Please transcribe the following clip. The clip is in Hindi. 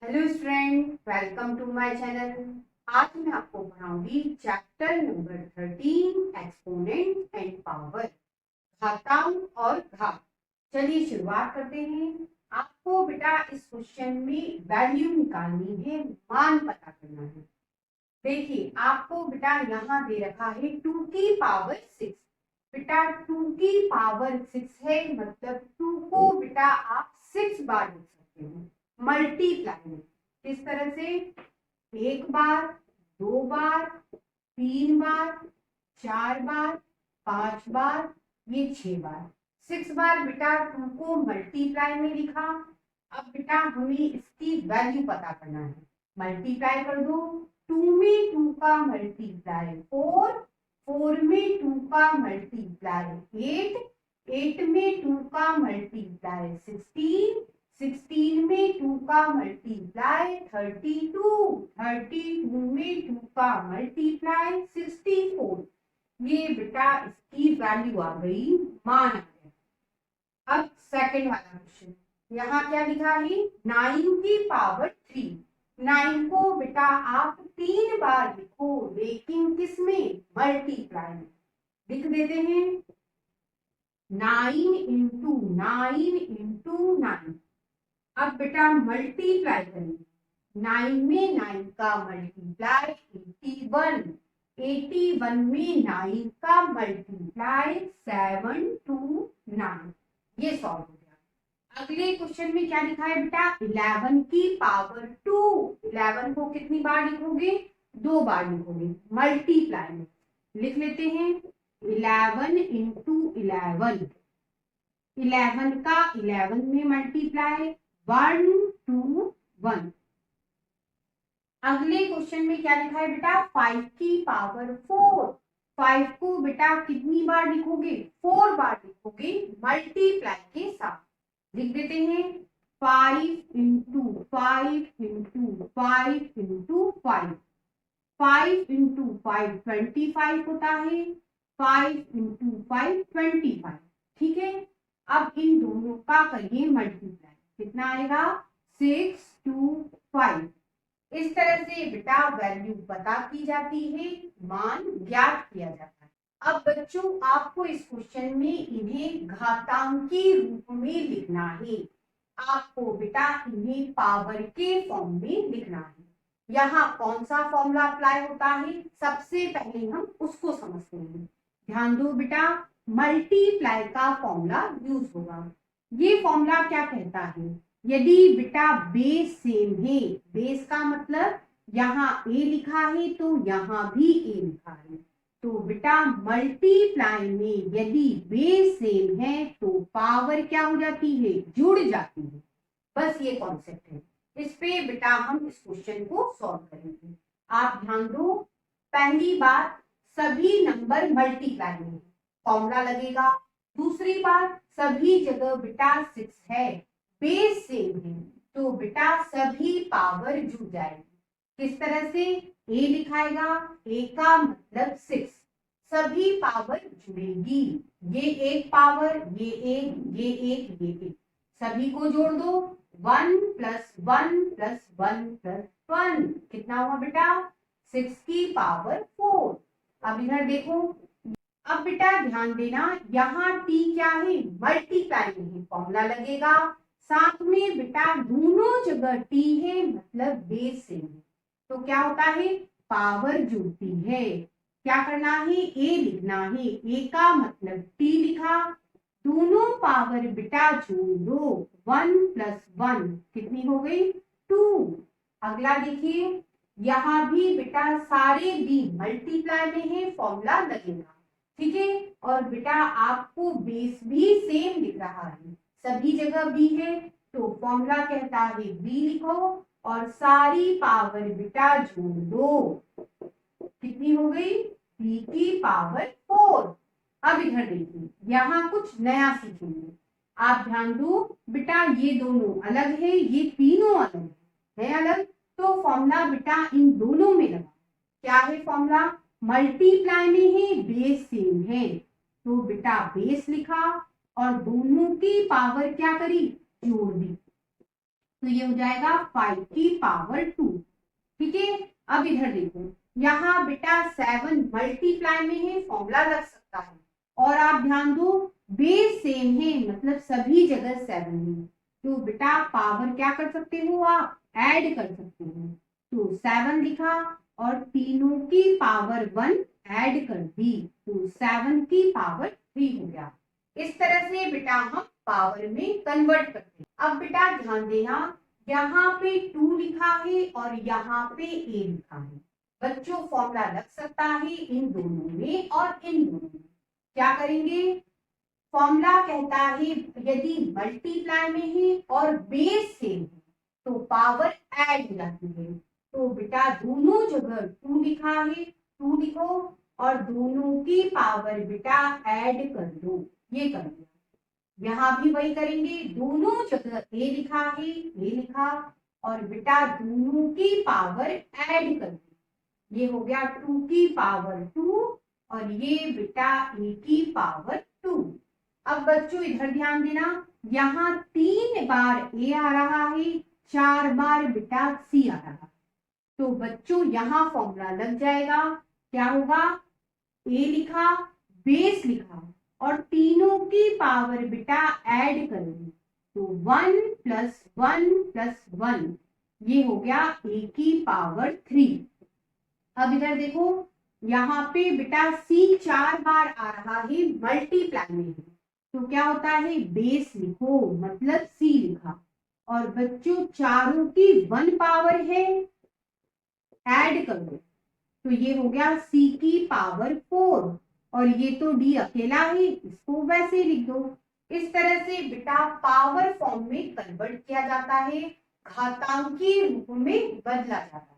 Hello student, welcome to my channel. आज मैं आपको पढ़ाऊंगी chapter number 13 exponent and power, घातांक और घात। चलिए शुरुआत करते हैं। आपको बेटा इस क्वेश्चन में वैल्यू निकालनी है, मान पता करना है। देखिए आपको बेटा यहाँ दे रखा है 2 की पावर 6। बेटा 2 की पावर 6 है, मतलब 2 को बेटा आप 6 बार लिख सकते हो मल्टीप्लाई में। किस तरह से? एक बार, दो बार, तीन बार, चार बार, पांच बार, ये 6 बार। 6 बार बेटा 2 को मल्टीप्लाई में लिखा। अब बेटा हमें इसकी वैल्यू पता करना है। मल्टीप्लाई कर दो। 2 में 2 का मल्टीप्लाई 4, 4 में 2 का मल्टीप्लाई 8, 8 में 2 का मल्टीप्लाई 16, 16 में 2 का मल्टीप्लाई 32, 32 में 2 का मल्टीप्लाई 64। ये बेटा इसकी वैल्यू आ गई, मान आ गया। अब सेकंड वाला क्वेश्चन, यहाँ क्या लिखा है? 9 की पावर 3। 9 को बेटा आप 3 बार लिखो, लेकिन किसमें? मल्टीप्लाई में। लिख देते हैं 9 इंटू 9 इंटू 9। अब बेटा मल्टीप्लाई करेंगे। 9 में 9 का मल्टीप्लाई 81, 81 में 9 का मल्टीप्लाई 729। ये सॉल्व हो गया। अगले क्वेश्चन में क्या लिखा है बेटा? 11 की पावर 2। 11 को कितनी बार लिखोगे? 2 बार लिखोगे मल्टीप्लाई में। लिख लेते हैं 11 इंटू 11। 11 का 11 में मल्टीप्लाई 1 2 1। अगले क्वेश्चन में क्या लिखा है बेटा? 5 की पावर 4। 5 को बेटा कितनी बार लिखोगे? 4 बार लिखोगे मल्टीप्लाई के साथ। लिख देते हैं 5 इंटू 5 इंटू 5 इंटू 5। 5 इंटू 5 25 होता है। 5 इंटू 5 25। ठीक है, अब इन दोनों का करिए मल्टीप्लाई। कितना आएगा? 6 2 5। इस तरह से बेटा वैल्यू पता की जाती है, मान ज्ञात किया जाता है। अब बच्चों आपको इस क्वेश्चन में इन्हें घातांकी रूप में लिखना है। आपको बेटा इन्हें पावर के फॉर्म में लिखना है। यहाँ कौन सा फॉर्मूला अप्लाई होता है, सबसे पहले हम उसको समझते हैं। ध्यान दो बेटा, मल्टीप्लाई का फॉर्मूला यूज होगा। ये फॉर्मूला क्या कहता है? यदि बेटा बेस सेम है, बेस का मतलब यहाँ ए लिखा है तो यहाँ भी ए लिखा है, तो बेटा मल्टीप्लाई में यदि बेस सेम है तो पावर क्या हो जाती है? जुड़ जाती है। बस ये कॉन्सेप्ट है। इस पे बेटा हम इस क्वेश्चन को सॉल्व करेंगे। आप ध्यान दो, पहली बात सभी नंबर मल्टीप्लाई में फॉर्मूला लगेगा। दूसरी बात सभी जगह बेटा 6 है, बेस सेम है, तो बेटा सभी पावर जुड़ जाएगी। किस तरह से? ए लिखाएगा, ए का मतलब 6, सभी पावर जुड़ेगी। ये एक पावर, ये एक, ये एक, ये एक, सभी को जोड़ दो। 1 प्लस 1 प्लस 1 प्लस 1 कितना हुआ बेटा? 6 की पावर 4। अब इधर देखो, अब बेटा ध्यान देना, यहाँ टी क्या है? मल्टीप्लाई में है, फॉर्मूला लगेगा। साथ में बेटा दोनों जगह टी है, मतलब बेस से है, तो क्या होता है? पावर जुड़ती है। क्या करना है? ए लिखना है, ए का मतलब टी लिखा। दोनों पावर बेटा जोड़ दो, 1 प्लस 1 कितनी हो गई? 2। अगला देखिए, यहाँ भी बेटा सारे बी मल्टीप्लाई में है, फॉर्मूला लगेगा। ठीक है, और बेटा आपको बेस भी सेम दिख रहा है, सभी जगह बी है, तो फॉर्मूला कहता है बी लिखो और सारी पावर बेटा जोड़ दो। कितनी हो गई? बी की पावर 4। अब इधर देखिए, यहाँ कुछ नया सीखेंगे। आप ध्यान दो बेटा, ये दोनों अलग है, ये तीनों अलग है अलग, तो फॉर्मूला बेटा इन दोनों में लगा। क्या है फॉर्मूला? मल्टीप्लाई में है, बेस सेम है, तो बेटा बेस लिखा और दोनों की पावर क्या करी? जोड़ दी। तो ये हो जाएगा 5 की पावर 2। ठीक है, अब इधर देखो, यहाँ बेटा 7 मल्टीप्लाई में है, फॉर्मूला लग सकता है। और आप ध्यान दो, बेस सेम है, मतलब सभी जगह 7 है, तो बेटा पावर क्या कर सकते हो आप, ऐड कर सकते हो। तो 7 लिखा और तीनों की पावर 1 ऐड कर दी, तो 7 की पावर 3 हो गया। इस तरह से बेटा हम पावर में कन्वर्ट करते हैं। अब बेटा ध्यान देना, यहाँ पे 2 लिखा है और यहाँ पे a लिखा है। बच्चों फॉर्मूला लग सकता है इन दोनों में और इन दोनों में। क्या करेंगे, फॉर्मूला कहता है यदि मल्टीप्लाई में है और बेस सेम है तो पावर ऐड हो जाती है। तो बेटा दोनों जगह 2 लिखा है, 2 लिखो और दोनों की पावर बेटा ऐड कर दो, ये कर दिया। यहाँ भी वही करेंगे, दोनों जगह a लिखा है, a लिखा और बेटा दोनों की पावर ऐड कर दी, ये हो गया 2 की पावर 2 और ये बेटा a की पावर 2। अब बच्चों इधर ध्यान देना, यहाँ 3 बार a आ रहा है, 4 बार बेटा c आ रहा है, तो बच्चों यहाँ फॉर्मूला लग जाएगा। क्या होगा, a लिखा, बेस लिखा और तीनों की पावर बेटा ऐड करेंगे, तो 1 प्लस 1 प्लस 1, ये हो गया a की पावर 3। अब इधर देखो, यहाँ पे बेटा c 4 बार आ रहा है, मल्टीप्लाई में है, तो क्या होता है, बेस लिखो, मतलब c लिखा और बच्चों चारों की 1 पावर है, ऐड करो, तो ये हो गया c की पावर 4 और ये तो d अकेला है, इसको वैसे लिख दो। इस तरह से बेटा पावर फॉर्म में कन्वर्ट किया जाता है, घातांकी रूप में बदला जाता है।